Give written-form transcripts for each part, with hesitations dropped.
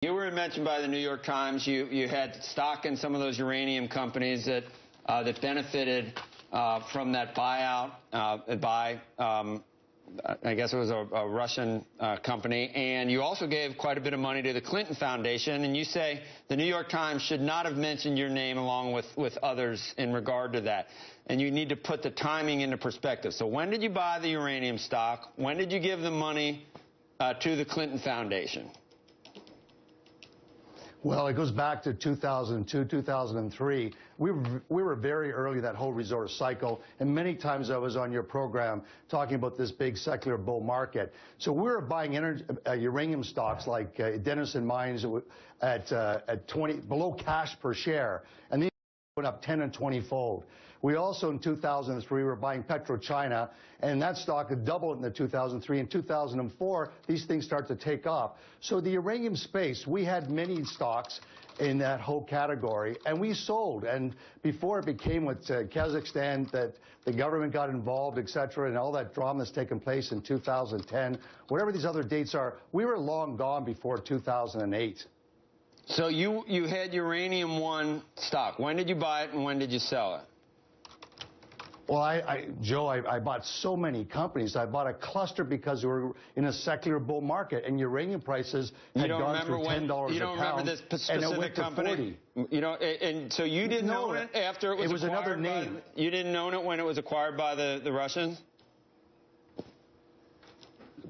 You were mentioned by the New York Times. You had stock in some of those uranium companies that benefited from that buyout by, I guess it was a Russian company. And you also gave quite a bit of money to the Clinton Foundation. And you say the New York Times should not have mentioned your name along with others in regard to that. And you need to put the timing into perspective. So when did you buy the uranium stock? When did you give the money to the Clinton Foundation? Well, it goes back to 2002, 2003. We were very early in that whole resource cycle, and many times I was on your program talking about this big secular bull market. So we were buying uranium stocks like Denison Mines at 20 below cash per share, and these went up 10 and 20-fold. We also, in 2003, were buying PetroChina, and that stock had doubled in the 2003. In 2004, these things start to take off. So the uranium space, we had many stocks in that whole category, and we sold. And before it became with Kazakhstan, that the government got involved, et cetera, and all that drama that's taken place in 2010, whatever these other dates are, we were long gone before 2008. So you had Uranium One stock. When did you buy it and when did you sell it? Well, Joe, I bought so many companies. I bought a cluster because we were in a secular bull market, and uranium prices had gone through $10 a pound. You don't remember this specific company? You know, and so you didn't own it after it was acquired another name. You didn't own it when it was acquired by the Russians?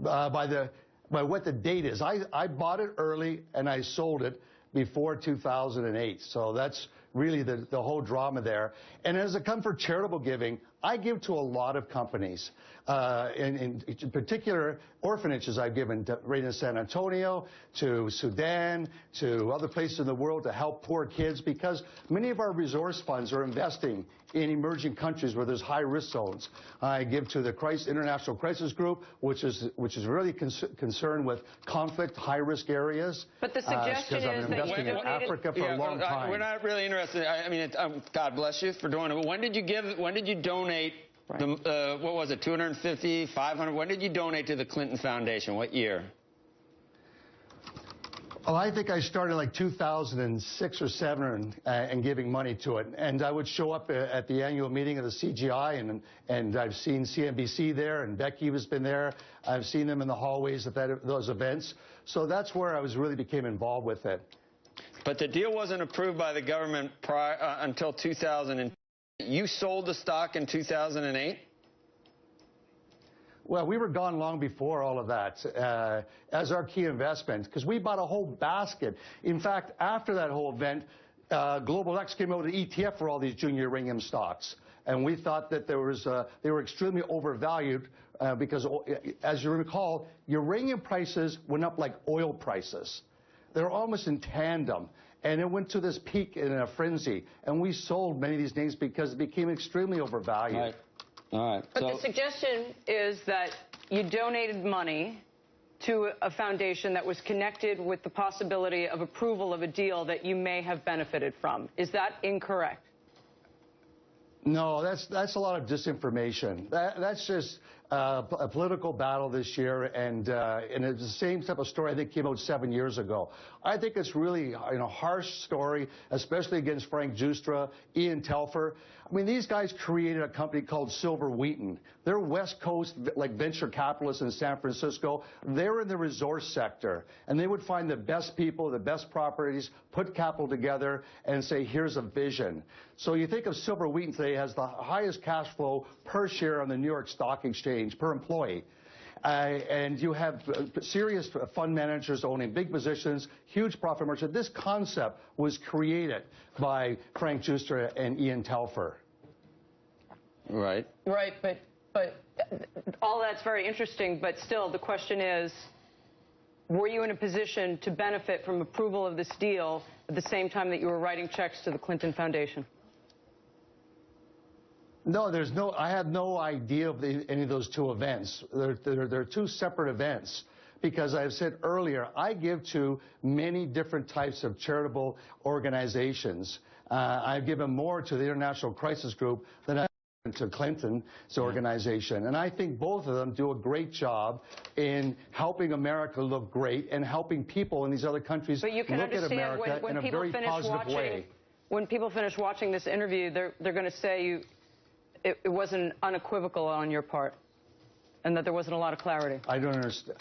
By what the date is. I bought it early and I sold it before 2008. So that's really the whole drama there. And as it comes for charitable giving, I give to a lot of companies. In particular, orphanages I've given to, right in San Antonio, to Sudan, to other places in the world to help poor kids, because many of our resource funds are investing in emerging countries where there's high-risk zones. I give to the International Crisis Group, which is really concerned with conflict, high-risk areas. But the suggestion is I've been investing in Africa for a long time. We're not really interested. I mean, God bless you for doing it. But when did you give? When did you donate? Right. What was it? 250, 500? When did you donate to the Clinton Foundation? What year? Oh, I think I started like 2006 or 7 and giving money to it. And I would show up at the annual meeting of the CGI, and I've seen CNBC there, and Becky has been there. I've seen them in the hallways at those events. So that's where I really became involved with it. But the deal wasn't approved by the government until 2000. You sold the stock in 2008? Well, we were gone long before all of that as our key investment, because we bought a whole basket. In fact, after that whole event, Global X came out with an ETF for all these junior uranium stocks. And we thought that they were extremely overvalued because, as you recall, uranium prices went up like oil prices. They're almost in tandem. And it went to this peak in a frenzy. And we sold many of these names because it became extremely overvalued. Right. All right. But the suggestion is that you donated money to a foundation that was connected with the possibility of approval of a deal that you may have benefited from. Is that incorrect? No, that's a lot of disinformation. That's just a political battle this year, and it's the same type of story I think came out 7 years ago. I think it's really a harsh story, especially against Frank Justra, Ian Telfer. I mean, these guys created a company called Silver Wheaton. They're West Coast like venture capitalists in San Francisco. They're in the resource sector, and they would find the best people, the best properties, put capital together, and say, here's a vision. So you think of Silver Wheaton today has the highest cash flow per share on the New York Stock Exchange, per employee. And you have serious fund managers owning big positions, huge profit margin. This concept was created by Frank Justra and Ian Telfer. Right. Right, but all that's very interesting, but still the question is, were you in a position to benefit from approval of this deal at the same time that you were writing checks to the Clinton Foundation? No, I had no idea of any of those two events. They're two separate events because I've said earlier, I give to many different types of charitable organizations. I've given more to the International Crisis Group than to Clinton's organization. And I think both of them do a great job in helping America look great and helping people in these other countries look at America in a very positive way. When people finish watching this interview, they're going to say it wasn't unequivocal on your part and that there wasn't a lot of clarity. I don't understand.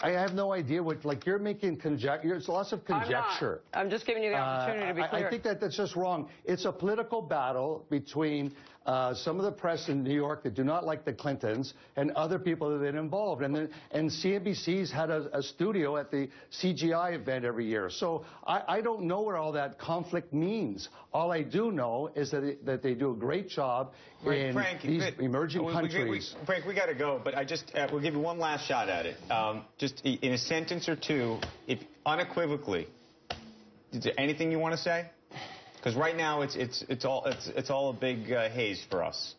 I have no idea what, like, you're making conjecture. There's lots of conjecture. I'm just giving you the opportunity to be clear. I think that's just wrong. It's a political battle between some of the press in New York that do not like the Clintons and other people that have been involved. And CNBC's had a studio at the CGI event every year. So I don't know what all that conflict means. All I do know is that they do a great job in these emerging countries. Frank, we got to go, but we'll give you one last shot at it. Just in a sentence or two, if unequivocally, is there anything you want to say? Because right now it's all a big haze for us.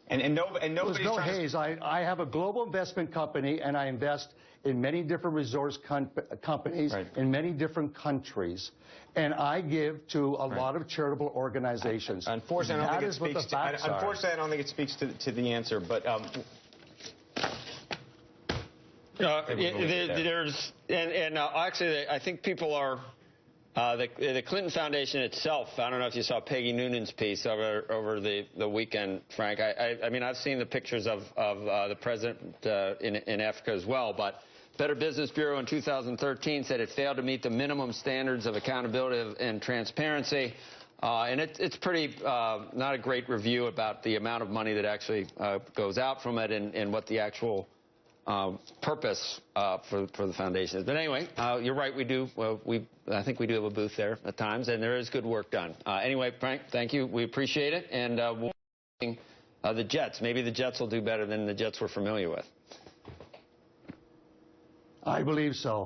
And nobody's There's no haze. I have a global investment company, and I invest in many different resource companies in many different countries, and I give to a lot of charitable organizations. Unfortunately, I don't think it speaks to the answer, but. Actually, I think people are the Clinton Foundation itself. I don't know if you saw Peggy Noonan's piece over the weekend, Frank. I mean, I've seen the pictures of the president in Africa as well. But Better Business Bureau in 2013 said it failed to meet the minimum standards of accountability and transparency. And it's pretty not a great review about the amount of money that actually goes out from it and what the actual purpose for the foundation is. But anyway, you're right. We do. I think we do have a booth there at times, and there is good work done. Anyway, Frank, thank you. We appreciate it. And we'll the Jets. Maybe the Jets will do better than the Jets we're familiar with. I believe so.